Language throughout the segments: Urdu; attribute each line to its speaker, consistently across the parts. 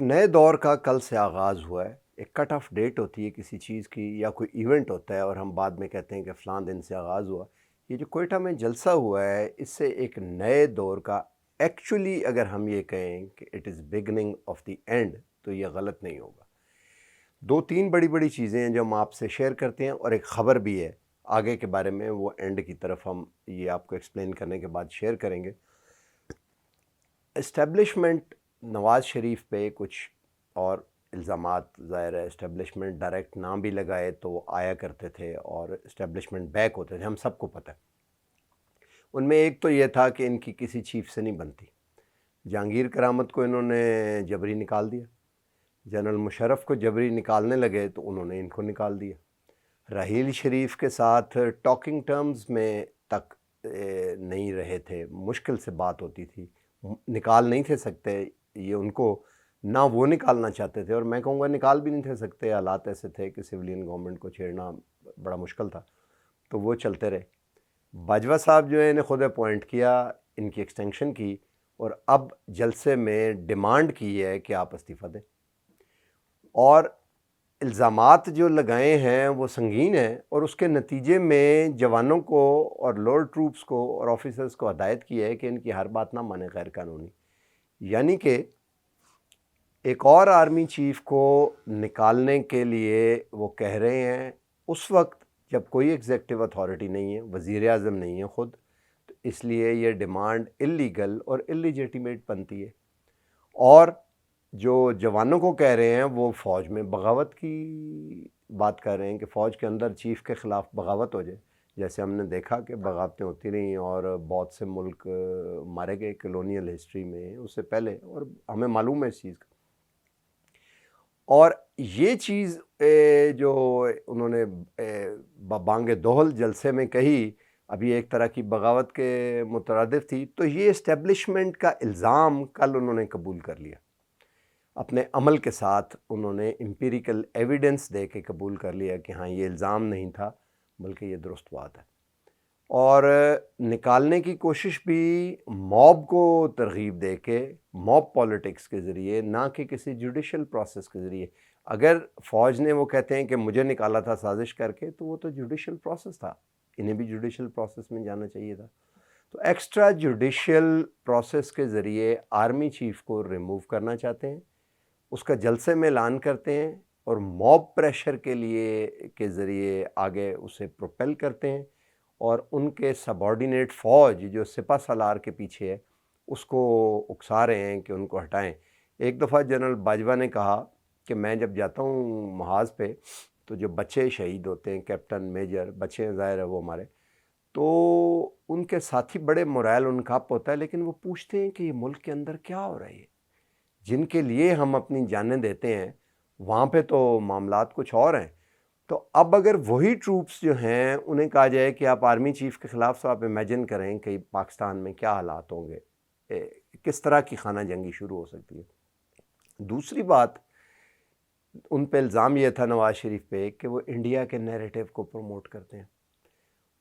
Speaker 1: ایک نئے دور کا کل سے آغاز ہوا ہے۔ ایک کٹ آف ڈیٹ ہوتی ہے کسی چیز کی، یا کوئی ایونٹ ہوتا ہے اور ہم بعد میں کہتے ہیں کہ فلاں دن سے آغاز ہوا۔ یہ جو کوئٹہ میں جلسہ ہوا ہے، اس سے ایک نئے دور کا ایکچولی اگر ہم یہ کہیں کہ it is beginning of the end, تو یہ غلط نہیں ہوگا۔ دو تین بڑی چیزیں ہیں جو ہم آپ سے شیئر کرتے ہیں، اور ایک خبر بھی ہے آگے کے بارے میں، وہ اینڈ کی طرف ہم یہ آپ کو ایکسپلین کرنے کے بعد شیئر کریں گے۔ اسٹیبلشمنٹ نواز شریف پہ کچھ اور الزامات، ظاہر ہے اسٹیبلشمنٹ ڈائریکٹ نام بھی لگائے تو وہ آیا کرتے تھے اور اسٹیبلشمنٹ بیک ہوتے تھے، ہم سب کو پتہ ہے۔ ان میں ایک تو یہ تھا کہ ان کی کسی چیف سے نہیں بنتی۔ جہانگیر کرامت کو انہوں نے جبری نکال دیا، جنرل مشرف کو جبری نکالنے لگے تو انہوں نے ان کو نکال دیا۔ راحیل شریف کے ساتھ ٹاکنگ ٹرمز میں تک نہیں رہے تھے، مشکل سے بات ہوتی تھی، نکال نہیں تھے سکتے یہ ان کو، نہ وہ نکالنا چاہتے تھے، اور میں کہوں گا نکال بھی نہیں تھے سکتے، حالات ایسے تھے کہ سویلین گورنمنٹ کو چھیڑنا بڑا مشکل تھا، تو وہ چلتے رہے۔ باجوہ صاحب جو ہے انہیں خود اپوائنٹ کیا، ان کی ایکسٹینشن کی، اور اب جلسے میں ڈیمانڈ کی ہے کہ آپ استعفیٰ دیں، اور الزامات جو لگائے ہیں وہ سنگین ہیں، اور اس کے نتیجے میں جوانوں کو اور لوئر ٹروپس کو اور آفیسرز کو ہدایت کی ہے کہ ان کی ہر بات نہ مانے غیر قانونی۔ یعنی کہ ایک اور آرمی چیف کو نکالنے کے لیے وہ کہہ رہے ہیں اس وقت جب کوئی ایگزیکٹو اتھارٹی نہیں ہے، وزیر اعظم نہیں ہے خود، تو اس لیے یہ ڈیمانڈ اللیگل اور اللیجیٹیمیٹ بنتی ہے۔ اور جو جوانوں کو کہہ رہے ہیں وہ فوج میں بغاوت کی بات کر رہے ہیں کہ فوج کے اندر چیف کے خلاف بغاوت ہو جائے، جیسے ہم نے دیکھا کہ بغاوتیں ہوتی رہیں اور بہت سے ملک مارے گئے کلونیل ہسٹری میں اس سے پہلے، اور ہمیں معلوم ہے اس چیز کا۔ اور یہ چیز جو انہوں نے بانگ دہل جلسے میں کہی، ابھی ایک طرح کی بغاوت کے مترادف تھی، تو یہ اسٹیبلشمنٹ کا الزام کل انہوں نے قبول کر لیا، اپنے عمل کے ساتھ انہوں نے امپیریکل ایویڈنس دے کے قبول کر لیا کہ ہاں یہ الزام نہیں تھا بلکہ یہ درست بات ہے۔ اور نکالنے کی کوشش بھی موب کو ترغیب دے کے، موب پولیٹکس کے ذریعے، نہ کہ کسی جوڈیشل پروسیس کے ذریعے۔ اگر فوج نے وہ کہتے ہیں کہ مجھے نکالا تھا سازش کر کے، تو وہ تو جوڈیشل پروسیس تھا، انہیں بھی جوڈیشل پروسیس میں جانا چاہیے تھا۔ تو ایکسٹرا جوڈیشل پروسیس کے ذریعے آرمی چیف کو ریموو کرنا چاہتے ہیں، اس کا جلسے میں اعلان کرتے ہیں، اور موب پریشر کے ذریعے آگے اسے پروپیل کرتے ہیں، اور ان کے سبارڈینیٹ فوج جو سپہ سالار کے پیچھے ہے اس کو اکسا رہے ہیں کہ ان کو ہٹائیں۔ ایک دفعہ جنرل باجوہ نے کہا کہ میں جب جاتا ہوں محاذ پہ تو جو بچے شہید ہوتے ہیں، کیپٹن میجر بچے ہیں، ظاہر ہے وہ ہمارے، تو ان کے ساتھی بڑے morale ان کا اپ ہوتا ہے، لیکن وہ پوچھتے ہیں کہ یہ ملک کے اندر کیا ہو رہا ہے، جن کے لیے ہم اپنی جانیں دیتے ہیں وہاں پہ تو معاملات کچھ اور ہیں۔ تو اب اگر وہی ٹروپس جو ہیں انہیں کہا جائے کہ آپ آرمی چیف کے خلاف، تو آپ امیجن کریں کہ پاکستان میں کیا حالات ہوں گے، کس طرح کی خانہ جنگی شروع ہو سکتی ہے۔ دوسری بات، ان پہ الزام یہ تھا نواز شریف پہ کہ وہ انڈیا کے نیریٹو کو پروموٹ کرتے ہیں،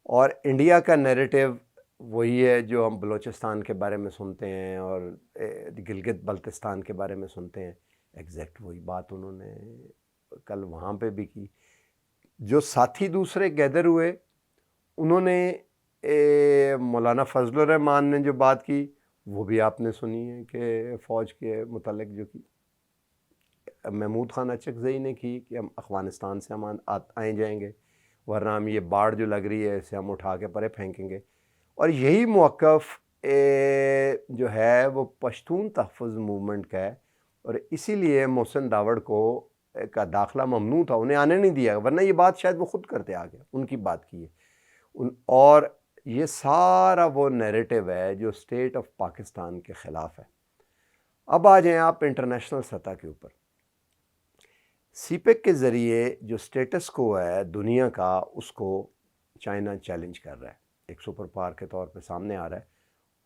Speaker 1: اور انڈیا کا نیریٹو وہی ہے جو ہم بلوچستان کے بارے میں سنتے ہیں اور گلگت بلتستان کے بارے میں سنتے ہیں، ایگزیکٹ وہی بات انہوں نے کل وہاں پہ بھی کی۔ جو ساتھی دوسرے گیدر ہوئے انہوں نے مولانا فضل الرحمان نے جو بات کی وہ بھی آپ نے سنی ہے کہ فوج کے متعلق جو کی محمود خان اچکزئی نے کی کہ ہم افغانستان سے ہم آئیں جائیں گے، ورنہ ہم یہ باڑ جو لگ رہی ہے اسے ہم اٹھا کے پرے پھینکیں گے۔ اور یہی موقف جو ہے وہ پشتون تحفظ موومنٹ کا ہے، اور اسی لیے محسن داوڑ کا داخلہ ممنوع تھا، انہیں آنے نہیں دیا، ورنہ یہ بات شاید وہ خود کرتے آگے، ان کی بات کی ہے۔ اور یہ سارا وہ نیریٹو ہے جو اسٹیٹ آف پاکستان کے خلاف ہے۔ اب آ جائیں آپ انٹرنیشنل سطح کے اوپر، سی پیک کے ذریعے جو سٹیٹس کو ہے دنیا کا، اس کو چائنا چیلنج کر رہا ہے، ایک سپر پاور کے طور پہ سامنے آ رہا ہے،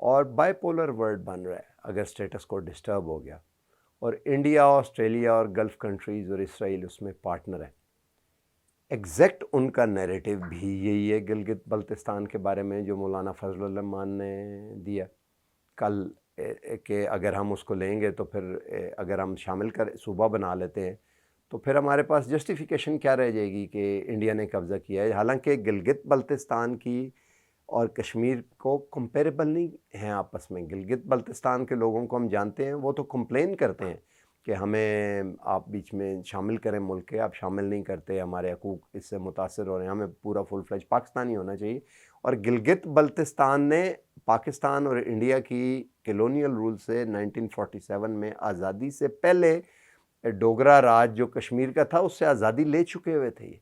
Speaker 1: اور بائی پولر ورلڈ بن رہا ہے اگر سٹیٹس کو ڈسٹرب ہو گیا، اور انڈیا، آسٹریلیا اور گلف کنٹریز اور اسرائیل اس میں پارٹنر ہیں۔ ایگزیکٹ ان کا نیریٹو بھی یہی ہے گلگت بلتستان کے بارے میں جو مولانا فضل الرحمان نے دیا۔ کل کہ اگر ہم اس کو لیں گے تو پھر اگر ہم شامل صوبہ بنا لیتے ہیں تو پھر ہمارے پاس جسٹیفیکیشن کیا رہ جائے گی کہ انڈیا نے قبضہ کیا ہے. حالانکہ گلگت بلتستان کی اور کشمیر کو کمپیریبل نہیں ہیں آپس میں. گلگت بلتستان کے لوگوں کو ہم جانتے ہیں, وہ تو کمپلین کرتے ہیں کہ ہمیں آپ بیچ میں شامل کریں ملک کے, آپ شامل نہیں کرتے, ہمارے حقوق اس سے متاثر ہو رہے ہیں, ہمیں پورا فل فلیج پاکستانی ہونا چاہیے. اور گلگت بلتستان نے پاکستان اور انڈیا کی کلونیل رول سے 1947 میں آزادی سے پہلے ڈوگرا راج جو کشمیر کا تھا اس سے آزادی لے چکے ہوئے تھے.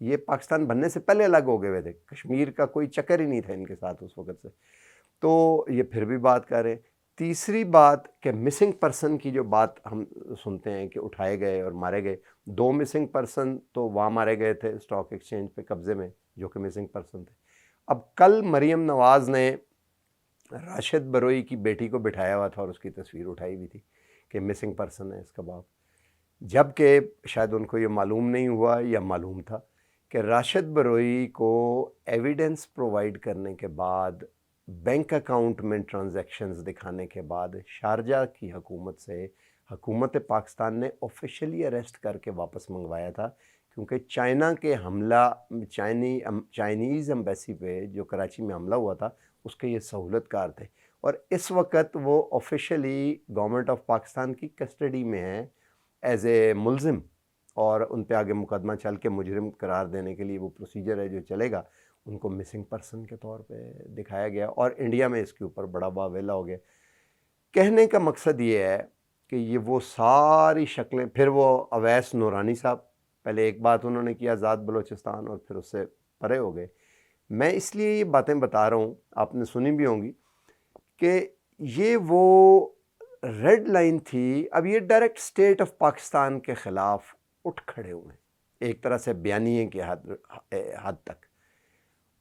Speaker 1: یہ پاکستان بننے سے پہلے الگ ہو گئے ہوئے تھے, کشمیر کا کوئی چکر ہی نہیں تھا ان کے ساتھ اس وقت سے. تو یہ پھر بھی بات کر رہے ہیں. تیسری بات کہ مسنگ پرسن کی جو بات ہم سنتے ہیں کہ اٹھائے گئے اور مارے گئے, 2 مسنگ پرسن تو وہاں مارے گئے تھے اسٹاک ایکسچینج پہ قبضے میں, جو کہ مسنگ پرسن تھے. اب کل مریم نواز نے راشد بروئی کی بیٹی کو بٹھایا ہوا تھا اور اس کی تصویر اٹھائی ہوئی تھی کہ مسنگ پرسن ہے اس کا باپ, جبکہ شاید ان کو یہ معلوم نہیں ہوا یا معلوم تھا کہ راشد بروئی کو ایویڈنس پرووائڈ کرنے کے بعد, بینک اکاؤنٹ میں ٹرانزیکشنز دکھانے کے بعد, شارجہ کی حکومت سے حکومت پاکستان نے آفیشلی اریسٹ کر کے واپس منگوایا تھا, کیونکہ چائنا کے حملہ چائنیز ایمبیسی پہ جو کراچی میں حملہ ہوا تھا اس کے یہ سہولت کار تھے. اور اس وقت وہ آفیشلی گورنمنٹ آف پاکستان کی کسٹڈی میں ہیں ایز اے ملزم, اور ان پہ آگے مقدمہ چل کے مجرم قرار دینے کے لیے وہ پروسیجر ہے جو چلے گا. ان کو مسنگ پرسن کے طور پہ دکھایا گیا اور انڈیا میں اس کے اوپر بڑا واویلا ہو گیا. کہنے کا مقصد یہ ہے کہ یہ وہ ساری شکلیں, پھر وہ اویس نورانی صاحب, پہلے ایک بات انہوں نے کیا آزاد بلوچستان اور پھر اس سے پرے ہو گئے. میں اس لیے یہ باتیں بتا رہا ہوں, آپ نے سنی بھی ہوں گی, کہ یہ وہ ریڈ لائن تھی. اب یہ ڈائریکٹ اسٹیٹ آف پاکستان کے خلاف اٹھ کھڑے ہوئے ہیں ایک طرح سے بیانیے کی حد تک,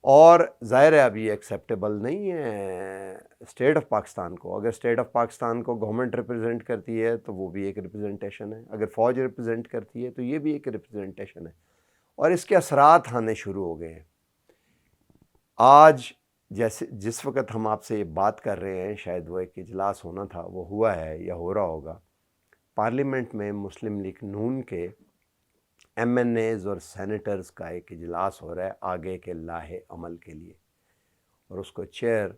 Speaker 1: اور ظاہر ہے اب یہ ایکسیپٹیبل نہیں ہے اسٹیٹ آف پاکستان کو. اگر اسٹیٹ آف پاکستان کو گورنمنٹ ریپرزینٹ کرتی ہے تو وہ بھی ایک ریپرزنٹیشن ہے, اگر فوج ریپرزینٹ کرتی ہے تو یہ بھی ایک ریپرزنٹیشن ہے, اور اس کے اثرات آنے شروع ہو گئے ہیں. آج جیسے جس وقت ہم آپ سے یہ بات کر رہے ہیں, شاید وہ ایک اجلاس ہونا تھا, وہ ہوا ہے یا ہو رہا ہوگا. پارلیمنٹ میں مسلم لیگ نون کے ایم این ایز اور سینیٹرز کا ایک اجلاس ہو رہا ہے آگے کے لاہے عمل کے لیے, اور اس کو چیئر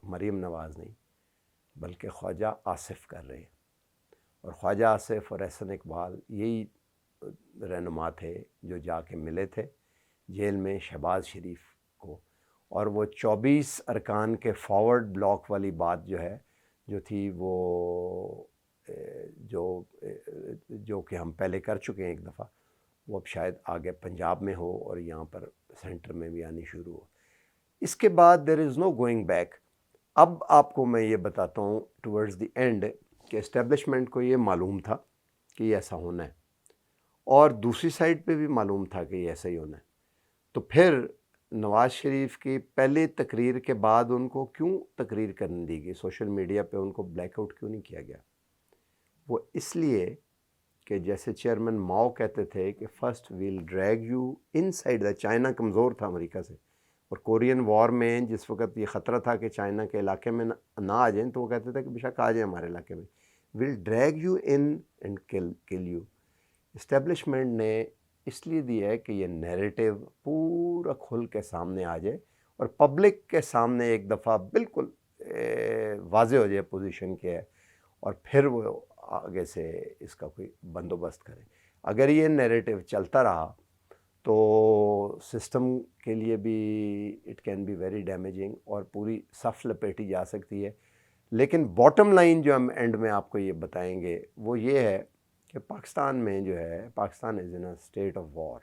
Speaker 1: مریم نواز نہیں بلکہ خواجہ آصف کر رہے ہیں. اور خواجہ آصف اور احسن اقبال یہی رہنما تھے جو جا کے ملے تھے جیل میں شہباز شریف کو, اور وہ 24 ارکان کے فارورڈ بلاک والی بات جو تھی وہ جو کہ ہم پہلے کر چکے ہیں ایک دفعہ, وہ اب شاید آگے پنجاب میں ہو اور یہاں پر سینٹر میں بھی آنی شروع ہو. اس کے بعد دیر از نو گوئنگ بیک. اب آپ کو میں یہ بتاتا ہوں ٹورڈز دی اینڈ کہ اسٹیبلشمنٹ کو یہ معلوم تھا کہ یہ ایسا ہونا ہے, اور دوسری سائڈ پہ بھی معلوم تھا کہ یہ ایسا ہی ہونا ہے. تو پھر نواز شریف کی پہلی تقریر کے بعد ان کو کیوں تقریر کرنے دی گئی, سوشل میڈیا پہ ان کو بلیک آؤٹ کیوں نہیں کیا گیا؟ وہ اس لیے کہ جیسے چیئرمین ماؤ کہتے تھے کہ first we'll drag you inside دا, چائنا کمزور تھا امریکہ سے, اور کورین وار میں جس وقت یہ خطرہ تھا کہ چائنا کے علاقے میں نہ آ جائیں تو وہ کہتے تھے کہ بے شک آ جائیں ہمارے علاقے میں, we'll drag you in and kill you. Establishment نے اس لیے دیا ہے کہ یہ نیریٹو پورا کھل کے سامنے آ جائے اور پبلک کے سامنے ایک دفعہ بالکل واضح ہو جائے پوزیشن کیا ہے, اور پھر وہ آگے سے اس کا کوئی بندوبست کریں. اگر یہ نیریٹو چلتا رہا تو سسٹم کے لیے بھی it can be very damaging اور پوری صف لپیٹی جا سکتی ہے. لیکن باٹم لائن جو ہم اینڈ میں آپ کو یہ بتائیں گے وہ یہ ہے کہ پاکستان میں جو ہے, پاکستان از ان اے اسٹیٹ آف وار,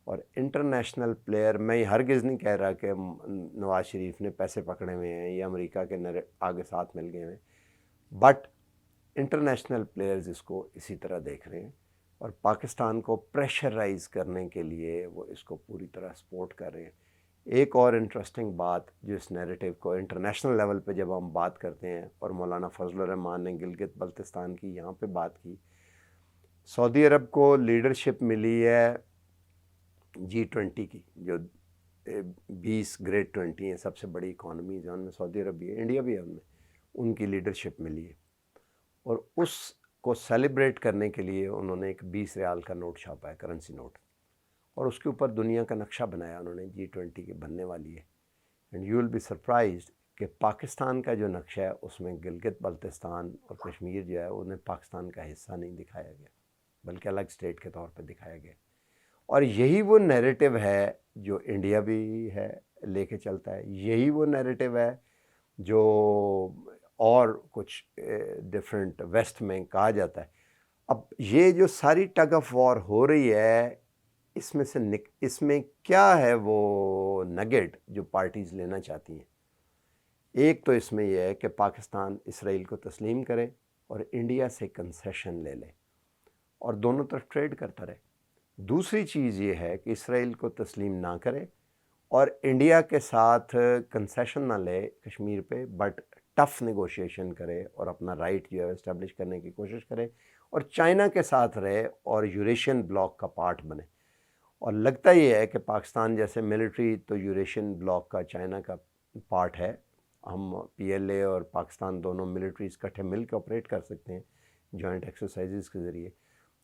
Speaker 1: اور انٹرنیشنل پلیئر, میں ہرگز نہیں کہہ رہا کہ نواز شریف نے پیسے پکڑے ہوئے ہیں یا امریکہ کے آگے ساتھ مل گئے ہیں, بٹ انٹرنیشنل پلیئرز اس کو اسی طرح دیکھ رہے ہیں اور پاکستان کو پریشرائز کرنے کے لیے وہ اس کو پوری طرح سپورٹ کر رہے ہیں. ایک اور انٹرسٹنگ بات جو اس نیریٹو کو انٹرنیشنل لیول پہ جب ہم بات کرتے ہیں, اور مولانا فضل الرحمان نے گلگت بلتستان کی یہاں پہ بات کی, سعودی عرب کو لیڈرشپ ملی ہے G20 کی, جو 20 گریٹ 20 ہیں, سب سے بڑی اکانومیز ہیں, ان میں سعودی عرب بھی ہے, انڈیا بھی ہے ان میں, ان کی لیڈرشپ ملی ہے، اور اس کو سیلیبریٹ کرنے کے لیے انہوں نے ایک 20 ریال کا نوٹ چھاپا ہے، کرنسی نوٹ، اور اس کے اوپر دنیا کا نقشہ بنایا انہوں نے، G20 کے بننے والی ہے. And you will be surprised کہ پاکستان کا جو نقشہ ہے اس میں گلگت بلتستان اور کشمیر جو ہے انہیں پاکستان کا حصہ نہیں دکھایا گیا، بلکہ الگ اسٹیٹ کے طور پہ دکھایا گیا. اور یہی وہ نیریٹو ہے جو انڈیا بھی ہے لے کے چلتا ہے، یہی وہ نیریٹو ہے جو اور کچھ ڈفرینٹ ویسٹ میں کہا جاتا ہے. اب یہ جو ساری ٹگ آف وار ہو رہی ہے، اس میں کیا ہے وہ نگیٹ جو پارٹیز لینا چاہتی ہیں؟ ایک تو اس میں یہ ہے کہ پاکستان اسرائیل کو تسلیم کرے اور انڈیا سے کنسیشن لے لے اور دونوں طرف ٹریڈ کرتا رہے. دوسری چیز یہ ہے کہ اسرائیل کو تسلیم نہ کرے اور انڈیا کے ساتھ کنسیشن نہ لے کشمیر پہ، بٹ ٹف نیگوشیشن کرے اور اپنا رائٹ جو ہے اسٹیبلش کرنے کی کوشش کرے، اور چائنا کے ساتھ رہے اور یوریشین بلاک کا پارٹ بنے. اور لگتا یہ ہے کہ پاکستان جیسے ملٹری تو یوریشین بلاک کا چائنا کا پارٹ ہے، ہم PLA اور پاکستان دونوں ملٹریز اکٹھے مل کے آپریٹ کر سکتے ہیں جوائنٹ ایکسرسائزز کے ذریعے.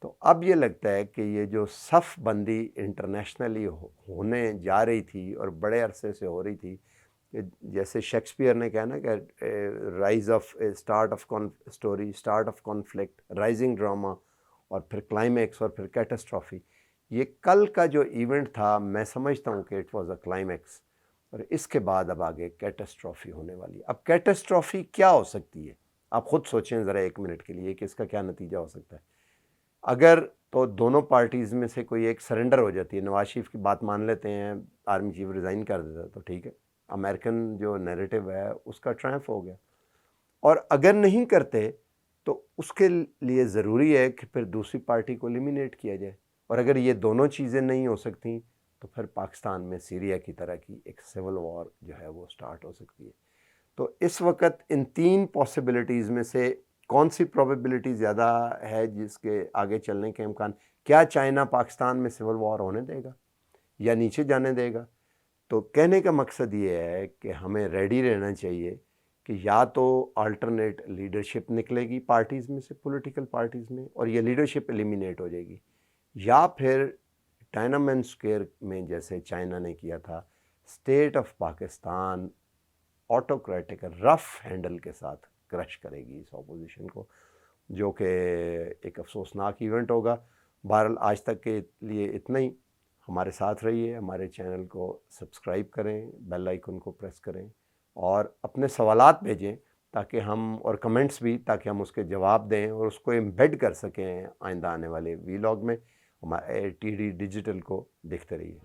Speaker 1: تو اب یہ لگتا ہے کہ یہ جو صف بندی انٹرنیشنلی ہونے جا رہی تھی اور بڑے عرصے سے ہو رہی تھی، کہ جیسے شیکسپیئر نے کہا نا کہ rise of start of story, start of conflict, rising drama, اور پھر کلائمیکس، اور پھر کیٹاسٹرافی. یہ کل کا جو ایونٹ تھا میں سمجھتا ہوں کہ اٹ واز اے کلائمیکس، اور اس کے بعد اب آگے کیٹاسٹرافی ہونے والی ہے. اب کیٹاسٹرافی کیا ہو سکتی ہے؟ آپ خود سوچیں ذرا 1 منٹ کے لیے کہ اس کا کیا نتیجہ ہو سکتا ہے. اگر تو دونوں پارٹیز میں سے کوئی ایک سرنڈر ہو جاتی ہے، نواز شریف کی بات مان لیتے ہیں، آرمی چیف ریزائن کر دیتا ہے تو ٹھیک ہے، امریکن جو نیریٹو ہے اس کا ٹرائمف ہو گیا. اور اگر نہیں کرتے تو اس کے لیے ضروری ہے کہ پھر دوسری پارٹی کو ایلیمینیٹ کیا جائے. اور اگر یہ دونوں چیزیں نہیں ہو سکتی تو پھر پاکستان میں سیریا کی طرح کی ایک سول وار جو ہے وہ سٹارٹ ہو سکتی ہے. تو اس وقت ان 3 پاسبلٹیز میں سے کون سی پروبیبلٹی زیادہ ہے جس کے آگے چلنے کے امکان؟ کیا چائنا پاکستان میں سول وار ہونے دے گا یا نیچے جانے دے گا؟ تو کہنے کا مقصد یہ ہے کہ ہمیں ریڈی رہنا چاہیے کہ یا تو آلٹرنیٹ لیڈرشپ نکلے گی پارٹیز میں سے، پولیٹیکل پارٹیز میں، اور یہ لیڈرشپ ایلیمینیٹ ہو جائے گی، یا پھر ٹائنامن اسکوئر میں جیسے چائنا نے کیا تھا، state of Pakistan autocratic rough handle کے ساتھ کرش کرے گی اس اپوزیشن کو، جو کہ ایک افسوسناک ایونٹ ہوگا. بہرحال آج تک کے لیے اتنا ہی. ہمارے ساتھ رہیے، ہمارے چینل کو سبسکرائب کریں، بیل آئیکن کو پریس کریں، اور اپنے سوالات بھیجیں تاکہ ہم، اور کمنٹس بھی، تاکہ ہم اس کے جواب دیں اور اس کو امبیڈ کر سکیں آئندہ آنے والے ویلاگ میں. ہمارے TD ڈیجیٹل کو دیکھتے رہیے.